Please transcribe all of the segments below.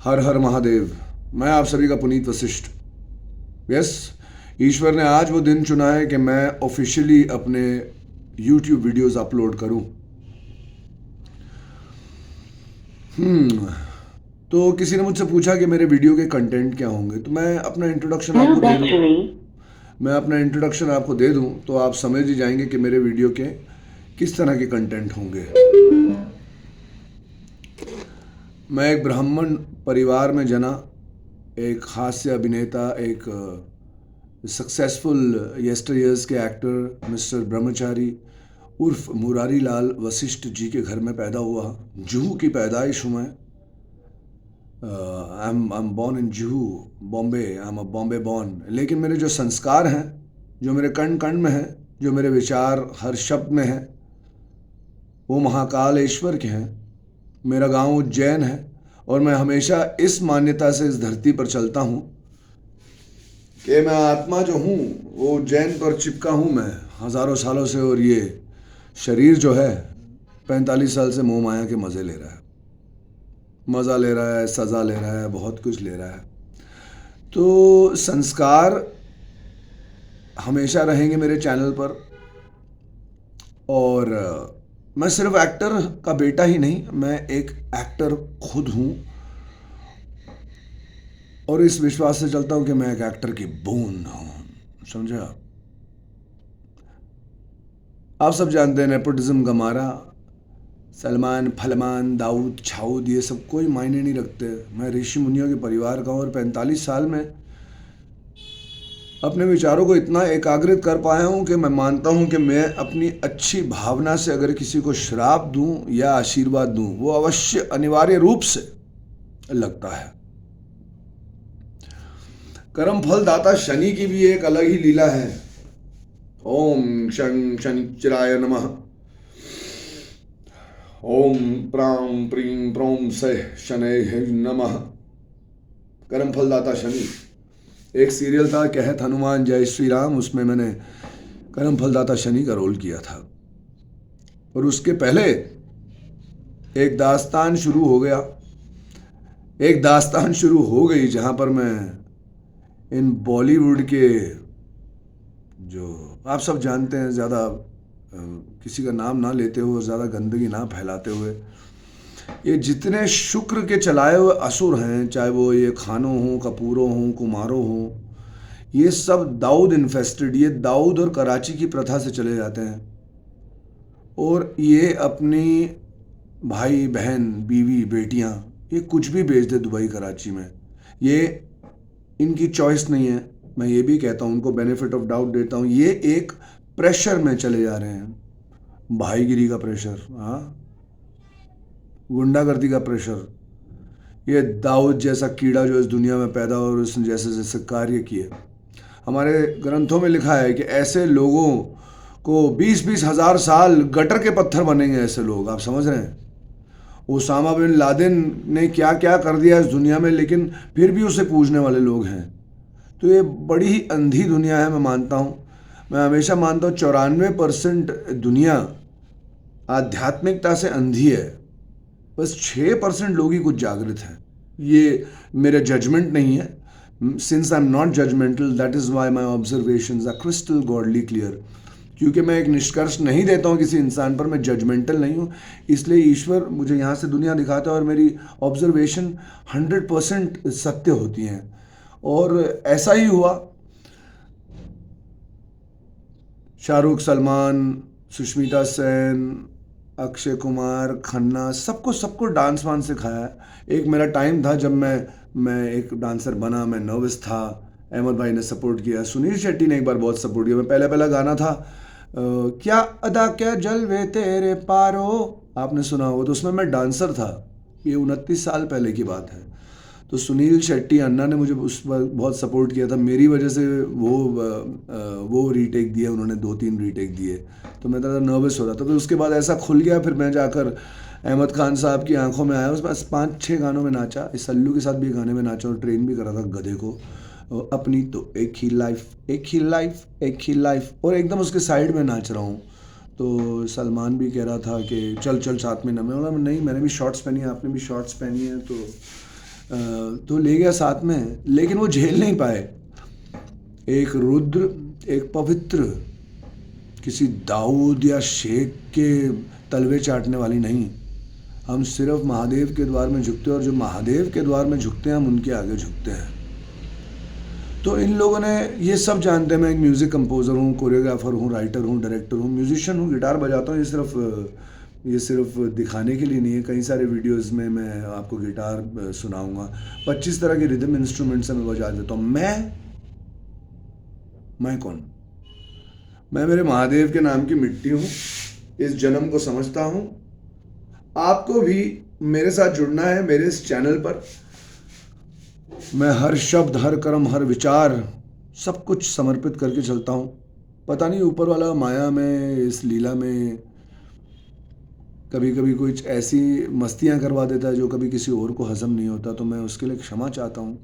हर हर महादेव। मैं आप सभी का पुनीत वशिष्ठ। यस, ईश्वर ने आज वो दिन चुना है कि मैं ऑफिशियली अपने YouTube वीडियोस अपलोड करूं। तो किसी ने मुझसे पूछा कि मेरे वीडियो के कंटेंट क्या होंगे, तो मैं अपना इंट्रोडक्शन आपको दे दूं। मैं अपना इंट्रोडक्शन आपको दे दूं तो आप समझ ही जाएंगे कि मेरे वीडियो के किस तरह के कंटेंट होंगे। मैं एक ब्राह्मण परिवार में जना, एक हास्य अभिनेता, एक सक्सेसफुल यस्टरयर्स के एक्टर मिस्टर ब्रह्मचारी उर्फ मुरारी लाल वशिष्ठ जी के घर में पैदा हुआ। जुहू की पैदाइश हूँ मैं। I am born in Juhu, Bombay. I am a Bombay born. लेकिन मेरे जो संस्कार हैं, जो मेरे कण कण में हैं, जो मेरे विचार हर शब्द में हैं, वो महाकालेश्वर के हैं। मेरा गांव उज्जैन है और मैं हमेशा इस मान्यता से इस धरती पर चलता हूँ कि मैं आत्मा जो हूँ वो उज्जैन पर चिपका हूँ मैं हज़ारों सालों से, और ये शरीर जो है 45 साल से मोह माया के मज़े ले रहा है, मज़ा ले रहा है, सज़ा ले रहा है, बहुत कुछ ले रहा है। तो संस्कार हमेशा रहेंगे मेरे चैनल पर। और मैं सिर्फ एक्टर का बेटा ही नहीं, मैं एक एक्टर खुद हूँ और इस विश्वास से चलता हूँ कि मैं एक एक्टर की बूंद हूँ। समझे आप सब जानते हैं नेपोटिज्म का मारा। सलमान, फलमान, दाऊद, छाऊद, ये सब कोई मायने नहीं रखते। मैं ऋषि मुनियों के परिवार का हूँ और 45 साल में अपने विचारों को इतना एकाग्रित कर पाया हूँ कि मैं मानता हूँ कि मैं अपनी अच्छी भावना से अगर किसी को श्राप दूँ या आशीर्वाद दूँ, वो अवश्य अनिवार्य रूप से लगता है। कर्म फल दाता शनि की भी एक अलग ही लीला है। ओम शं शनिचराय नमः। ओम प्रां प्रीं प्रों से शनैः नमः। कर्म फल दाता शनि। एक सीरियल था कहत हनुमान जय श्री राम, उसमें मैंने कर्म फल दाता शनि का रोल किया था। और उसके पहले एक दास्तान शुरू हो गया, एक दास्तान शुरू हो गई जहाँ पर मैं इन बॉलीवुड के, जो आप सब जानते हैं, ज़्यादा किसी का नाम ना लेते हुए, ज़्यादा गंदगी ना फैलाते हुए, ये जितने शुक्र के चलाए हुए असुर हैं, चाहे वो ये खानों हों, कपूरों हों, कुमारों हों, ये सब दाऊद इन्फेस्टेड, ये दाऊद और कराची की प्रथा से चले जाते हैं। और ये अपनी भाई बहन, बीवी, बेटियां, ये कुछ भी बेच दे दुबई कराची में, ये इनकी चॉइस नहीं है। मैं ये भी कहता हूँ, उनको बेनिफिट ऑफ डाउट देता हूँ, ये एक प्रेशर में चले जा रहे हैं। भाईगिरी का प्रेशर, हाँ, गुंडागर्दी का प्रेशर। ये दाऊद जैसा कीड़ा जो इस दुनिया में पैदा और उसने जैसे जैसे कार्य किए, हमारे ग्रंथों में लिखा है कि ऐसे लोगों को 20-20 हज़ार साल गटर के पत्थर बनेंगे। ऐसे लोग, आप समझ रहे हैं? ओसामा बिन लादेन ने क्या क्या कर दिया इस दुनिया में, लेकिन फिर भी उसे पूजने वाले लोग हैं। तो ये बड़ी ही अंधी दुनिया है। मैं मानता हूँ, मैं हमेशा मानता हूँ 94% दुनिया आध्यात्मिकता से अंधी है, बस 6% लोग ही कुछ जागृत हैं। ये मेरा जजमेंट नहीं है। Since I am not judgemental, that is why my observations are crystal godly clear. क्योंकि मैं एक निष्कर्ष नहीं देता हूँ किसी इंसान पर, मैं जजमेंटल नहीं हूँ, इसलिए ईश्वर मुझे यहाँ से दुनिया दिखाता है और मेरी ऑब्जर्वेशन 100% सत्य होती हैं। और ऐसा ही हुआ। शाहरुख, सलमान, सुष्मिता सेन, अक्षय कुमार, खन्ना, सबको डांस वांस सिखाया है। एक मेरा टाइम था जब मैं एक डांसर बना, मैं नर्वस था। अहमद भाई ने सपोर्ट किया, सुनील शेट्टी ने एक बार बहुत सपोर्ट किया। मैं पहला गाना था क्या अदा क्या जलवे तेरे पारो, आपने सुना हो, तो उसमें मैं डांसर था। ये 29 साल पहले की बात है। तो सुनील शेट्टी अन्ना ने मुझे उस वक्त बहुत सपोर्ट किया था। मेरी वजह से वो रीटेक दिए उन्होंने, 2-3 रीटेक दिए। तो मैं ज़्यादा नर्वस हो रहा था। तो उसके बाद ऐसा खुल गया, फिर मैं जाकर अहमद खान साहब की आंखों में आया। उसमें 5-6 गानों में नाचा, इस सल्लू के साथ भी गाने में नाचा और ट्रेन भी करा था गधे को। अपनी तो एक ही लाइफ, एक ही लाइफ, एक ही लाइफ, और एकदम उसके साइड में नाच रहा हूँ। तो सलमान भी कह रहा था कि चल चल साथ में ना। मैं बोला नहीं, मैंने भी शॉर्ट्स पहनी है, आपने भी शॉर्ट्स पहनी है, तो तो ले गया साथ में, लेकिन वो झेल नहीं पाए। एक रुद्र, एक पवित्र, किसी दाऊद या शेख के तलवे चाटने वाली नहीं। हम सिर्फ महादेव के द्वार में झुकते हैं, और जो महादेव के द्वार में झुकते हैं हम उनके आगे झुकते हैं। तो इन लोगों ने ये सब जानते हैं। मैं एक म्यूज़िक कंपोज़र हूँ, कोरियोग्राफर हूँ, राइटर हूँ, डायरेक्टर हूँ, म्यूजिशियन हूँ, गिटार बजाता हूँ। ये सिर्फ दिखाने के लिए नहीं है। कई सारे वीडियोस में मैं आपको गिटार सुनाऊंगा। 25 तरह के रिदम इंस्ट्रूमेंट्स मैं बजा देता हूँ। मैं कौन? मैं मेरे महादेव के नाम की मिट्टी हूँ। इस जन्म को समझता हूँ। आपको भी मेरे साथ जुड़ना है मेरे इस चैनल पर। मैं हर शब्द, हर कर्म, हर विचार, सब कुछ समर्पित करके चलता हूँ। पता नहीं ऊपर वाला माया में, इस लीला में कभी कभी कुछ ऐसी मस्तियाँ करवा देता है जो कभी किसी और को हजम नहीं होता। तो मैं उसके लिए क्षमा चाहता हूँ।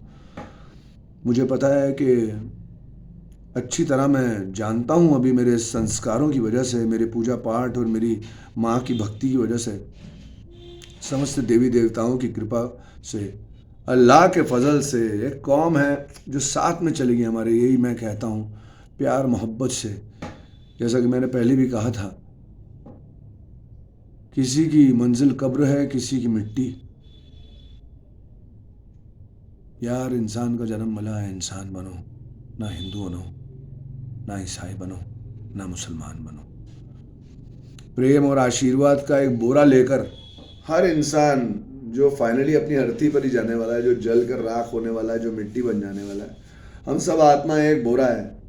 मुझे पता है कि अच्छी तरह मैं जानता हूँ, अभी मेरे संस्कारों की वजह से, मेरे पूजा पाठ और मेरी माँ की भक्ति की वजह से, समस्त देवी देवताओं की कृपा से, अल्लाह के फजल से एक कौम है जो साथ में चलेगी हमारे। यही मैं कहता हूँ प्यार मोहब्बत से। जैसा कि मैंने पहले भी कहा था, किसी की मंजिल कब्र है, किसी की मिट्टी। यार, इंसान का जन्म मिला है, इंसान बनो। ना हिंदू बनो, ना ईसाई बनो, ना मुसलमान बनो। प्रेम और आशीर्वाद का एक बोरा लेकर हर इंसान जो फाइनली अपनी धरती पर ही जाने वाला है, जो जल कर राख होने वाला है, जो मिट्टी बन जाने वाला है, हम सब आत्मा एक बोरा है।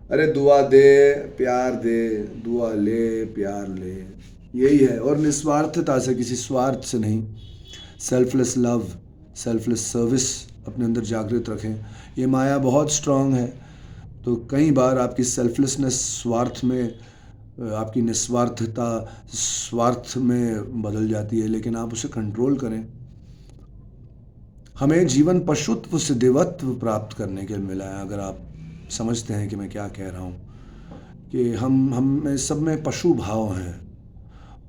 अरे दुआ दे, प्यार दे, दुआ ले, प्यार ले, यही है। और निस्वार्थता से, किसी स्वार्थ से नहीं। सेल्फलेस लव, सेल्फलेस सर्विस अपने अंदर जागृत रखें। ये माया बहुत स्ट्रांग है, तो कई बार आपकी सेल्फलेसनेस स्वार्थ में, आपकी निस्वार्थता स्वार्थ में बदल जाती है, लेकिन आप उसे कंट्रोल करें। हमें जीवन पशुत्व से देवत्व प्राप्त करने के लिए मिला है। अगर आप समझते हैं कि मैं क्या कह रहा हूँ, कि हम सब में पशु भाव हैं,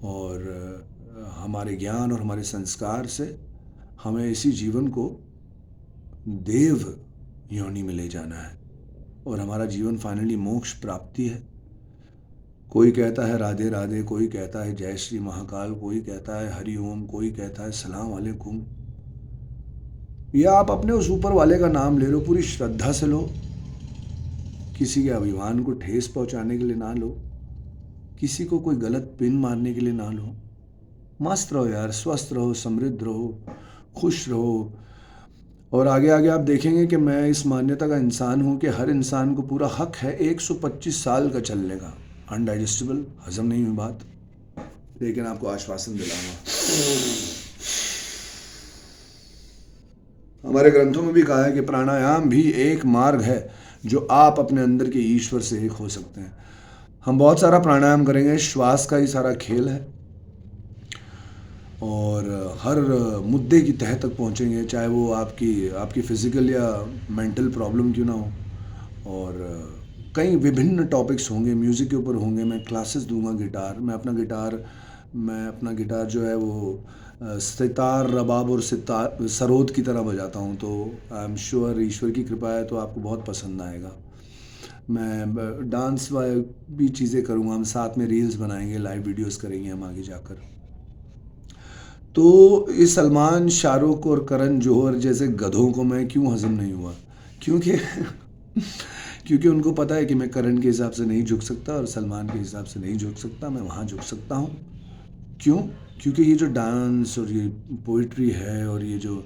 और हमारे ज्ञान और हमारे संस्कार से हमें इसी जीवन को देव योनि में ले जाना है, और हमारा जीवन फाइनली मोक्ष प्राप्ति है। कोई कहता है राधे राधे, कोई कहता है जय श्री महाकाल, कोई कहता है हरि ओम, कोई कहता है सलाम वालेकुम। या आप अपने उस ऊपर वाले का नाम ले लो, पूरी श्रद्धा से लो। किसी के अभिमान को ठेस पहुंचाने के लिए ना लो, किसी को कोई गलत पिन मारने के लिए ना लो। मस्त रहो यार, स्वस्थ रहो, समृद्ध रहो, खुश रहो। और आगे आगे आप देखेंगे कि मैं इस मान्यता का इंसान हूँ कि हर इंसान को पूरा हक है 125 साल का चलने का। अनडाइजेस्टेबल, हजम नहीं हुई बात, लेकिन आपको आश्वासन दिलाऊंगा। हमारे ग्रंथों में भी कहा है कि प्राणायाम भी एक मार्ग है जो आप अपने अंदर के ईश्वर से एक हो सकते हैं। हम बहुत सारा प्राणायाम करेंगे, श्वास का ही सारा खेल है, और हर मुद्दे की तह तक पहुंचेंगे, चाहे वो आपकी फिजिकल या मेंटल प्रॉब्लम क्यों ना हो। और कई विभिन्न टॉपिक्स होंगे, म्यूज़िक के ऊपर होंगे। मैं क्लासेस दूंगा गिटार। मैं अपना गिटार जो है वो सितार, रबाब और सितार, सरोद की तरह बजाता हूँ। तो आई एम श्योर ईश्वर की कृपा है तो आपको बहुत पसंद आएगा। मैं डांस भी चीज़ें करूँगा। हम साथ में रील्स बनाएंगे, लाइव वीडियोस करेंगे हम आगे जाकर। तो ये सलमान, शाहरुख और करण जौहर जैसे गधों को मैं क्यों हजम नहीं हुआ? क्योंकि उनको पता है कि मैं करण के हिसाब से नहीं झुक सकता और सलमान के हिसाब से नहीं झुक सकता। मैं वहाँ झुक सकता हूँ। क्यों? क्योंकि ये जो डांस और ये पोइट्री है और ये जो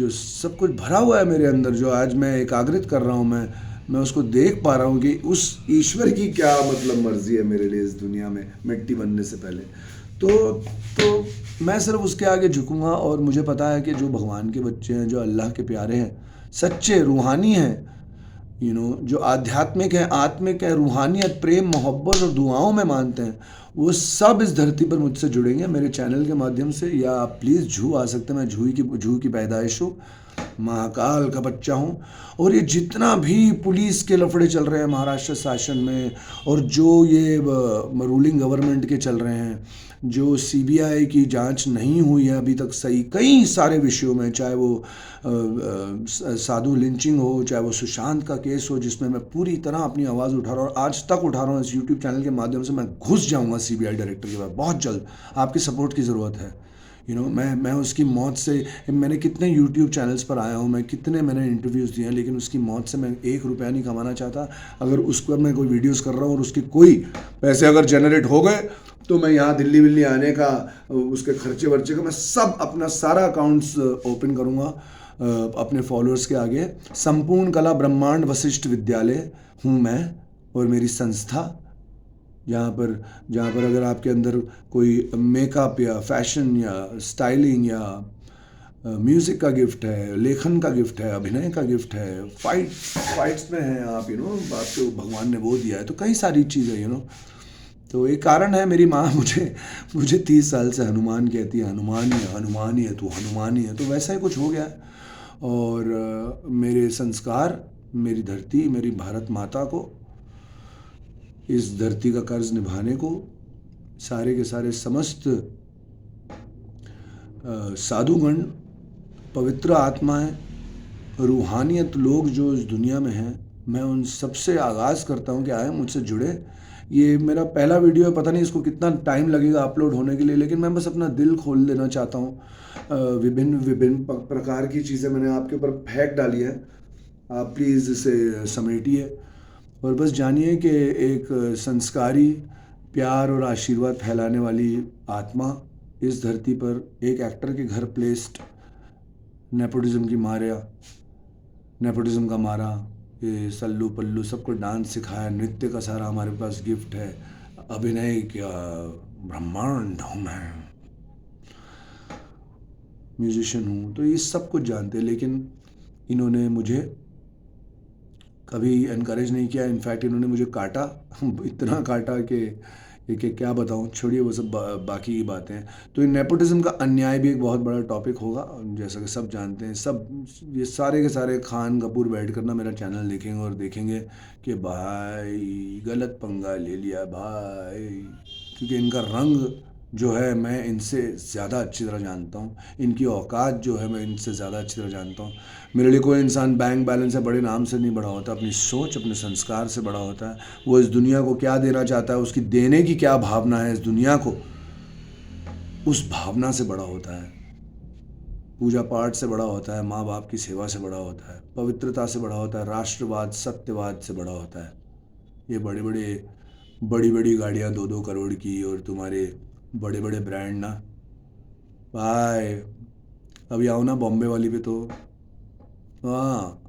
सब कुछ भरा हुआ है मेरे अंदर, जो आज मैं एकाग्रित कर रहा हूँ, मैं उसको देख पा रहा हूँ कि उस ईश्वर की क्या मतलब मर्जी है मेरे लिए इस दुनिया में मिट्टी बनने से पहले। तो मैं सिर्फ उसके आगे झुकूंगा। और मुझे पता है कि जो भगवान के बच्चे हैं, जो अल्लाह के प्यारे हैं, सच्चे रूहानी हैं, जो आध्यात्मिक है, आत्मिक है, रूहानियत, प्रेम, मोहब्बत और दुआओं में मानते हैं, वो सब इस धरती पर मुझसे जुड़ेंगे मेरे चैनल के माध्यम से। या आप प्लीज़ जू आ सकते हैं। मैं जू की पैदाइश हूँ। महाकाल का बच्चा हूँ। और ये जितना भी पुलिस के लफड़े चल रहे हैं महाराष्ट्र शासन में, और जो ये रूलिंग गवर्नमेंट के चल रहे हैं, जो सीबीआई की जांच नहीं हुई है अभी तक सही कई सारे विषयों में, चाहे वो साधु लिंचिंग हो, चाहे वो सुशांत का केस हो, जिसमें मैं पूरी तरह अपनी आवाज़ उठा रहा हूँ और आज तक उठा रहा हूँ इस यूट्यूब चैनल के माध्यम से। मैं घुस जाऊँगा सीबीआई डायरेक्टर के बाद बहुत जल्द। आपकी सपोर्ट की ज़रूरत है। मैं उसकी मौत से, मैंने कितने यूट्यूब चैनल्स पर आया हूँ, मैंने इंटरव्यूज़ दिए हैं, लेकिन उसकी मौत से मैं 1 रुपया नहीं कमाना चाहता। अगर उस पर मैं कोई वीडियोस कर रहा हूँ और उसके कोई पैसे अगर जनरेट हो गए तो मैं यहाँ दिल्ली विल्ली आने का, उसके खर्चे वर्चे का, मैं सब अपना सारा अकाउंट्स ओपन करूँगा अपने फॉलोअर्स के आगे। संपूर्ण कला ब्रह्मांड वशिष्ठ विद्यालय हूँ मैं और मेरी संस्था, जहाँ पर अगर आपके अंदर कोई मेकअप या फैशन या स्टाइलिंग या म्यूज़िक का गिफ्ट है, लेखन का गिफ्ट है, अभिनय का गिफ्ट है, फाइट्स में हैं आप, आपको भगवान ने वो दिया है, तो कई सारी चीज़ें तो एक कारण है। मेरी माँ मुझे 30 साल से हनुमान कहती है, हनुमान ही है, तू हनुमान ही है। तो वैसा ही कुछ हो गया। और मेरे संस्कार, मेरी धरती, मेरी भारत माता को, इस धरती का कर्ज निभाने को, सारे के सारे समस्त साधुगण, पवित्र आत्माएं, रूहानियत लोग जो इस दुनिया में हैं, मैं उन सबसे आगाज़ करता हूं कि आए मुझसे जुड़े। ये मेरा पहला वीडियो है, पता नहीं इसको कितना टाइम लगेगा अपलोड होने के लिए, लेकिन मैं बस अपना दिल खोल देना चाहता हूँ। विभिन्न प्रकार की चीज़ें मैंने आपके ऊपर फेंक डाली है, आप प्लीज़ इसे समेटिए और बस जानिए कि एक संस्कारी, प्यार और आशीर्वाद फैलाने वाली आत्मा इस धरती पर एक एक्टर के घर प्लेस्ड, नेपोटिज्म का मारा, ये सल्लू पल्लू सबको डांस सिखाया, नृत्य का सारा हमारे पास गिफ्ट है, अभिनय का ब्रह्मांड हूँ मैं, म्यूजिशियन हूँ, तो ये सब कुछ जानते हैं। लेकिन इन्होंने मुझे कभी एनकरेज नहीं किया। इनफैक्ट इन्होंने मुझे काटा, इतना काटा कि क्या बताऊँ, छोड़िए वो सब बाकी की बातें। तो ये नेपोटिज्म का अन्याय भी एक बहुत बड़ा टॉपिक होगा, जैसा कि सब जानते हैं। सब ये सारे के सारे खान कपूर बैठ कर ना मेरा चैनल देखेंगे और देखेंगे कि भाई गलत पंगा ले लिया भाई, क्योंकि इनका रंग जो है मैं इनसे ज़्यादा अच्छी तरह जानता हूँ, इनकी औकात जो है मैं इनसे ज़्यादा अच्छी तरह जानता हूँ। मेरे लिए कोई इंसान बैंक बैलेंस से, बड़े नाम से नहीं बड़ा होता, अपनी सोच, अपने संस्कार से बड़ा होता है। वो इस दुनिया को क्या देना चाहता है, उसकी देने की क्या भावना है इस दुनिया को, उस भावना से बड़ा होता है। पूजा पाठ से बड़ा होता है, माँ बाप की सेवा से बड़ा होता है, पवित्रता से बड़ा होता है, राष्ट्रवाद, सत्यवाद से बड़ा होता है। ये बड़ी बड़ी गाड़ियाँ 2-2 करोड़ की और तुम्हारे बड़े बड़े ब्रांड ना भाई, अभी आओ ना बॉम्बे वाली पे तो हाँ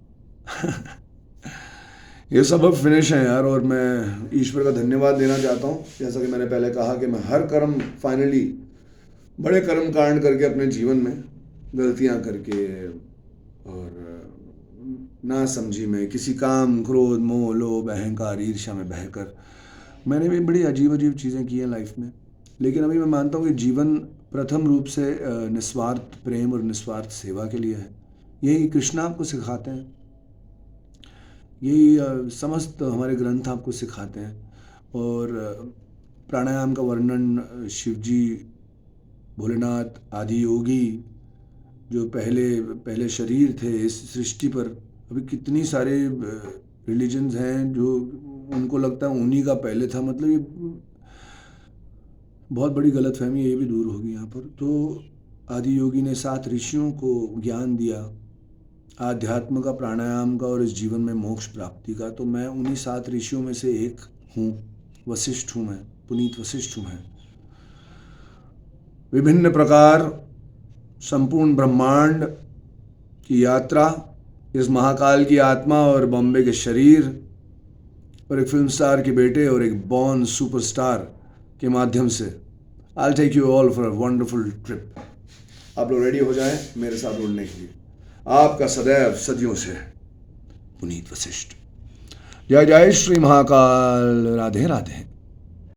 ये सब अब फिनिश है यार। और मैं ईश्वर का धन्यवाद देना चाहता हूँ, जैसा कि मैंने पहले कहा कि मैं हर कर्म फाइनली बड़े कर्म कांड करके अपने जीवन में गलतियाँ करके और ना समझी में किसी काम, क्रोध, मोह, लोभ, अहंकार, ईर्ष्या में बहकर मैंने भी बड़ी अजीब अजीब चीज़ें की हैं लाइफ में। लेकिन अभी मैं मानता हूँ कि जीवन प्रथम रूप से निस्वार्थ प्रेम और निस्वार्थ सेवा के लिए है। यही कृष्ण आपको सिखाते हैं, यही समस्त हमारे ग्रंथ आपको सिखाते हैं। और प्राणायाम का वर्णन शिवजी, भोलेनाथ, आदि योगी जो पहले शरीर थे इस सृष्टि पर, अभी कितनी सारे रिलीजन्स हैं जो उनको लगता है उन्हीं का पहले था। मतलब ये बहुत बड़ी गलतफहमी, ये भी दूर होगी यहाँ पर। तो आदि योगी ने 7 ऋषियों को ज्ञान दिया आध्यात्म का, प्राणायाम का और इस जीवन में मोक्ष प्राप्ति का। तो मैं उन्हीं 7 ऋषियों में से एक हूँ, वशिष्ठ हूँ मैं, पुनीत वशिष्ठ हूँ मैं। विभिन्न प्रकार संपूर्ण ब्रह्मांड की यात्रा, इस महाकाल की आत्मा और बॉम्बे के शरीर और एक फिल्म स्टार के बेटे और एक बॉर्न सुपरस्टार के माध्यम से I'll take you all for a wonderful trip। आप लोग रेडी हो जाएं मेरे साथ उड़ने के लिए। आपका सदैव सदियों से पुनीत वशिष्ठ। जय जय श्री महाकाल। राधे राधे।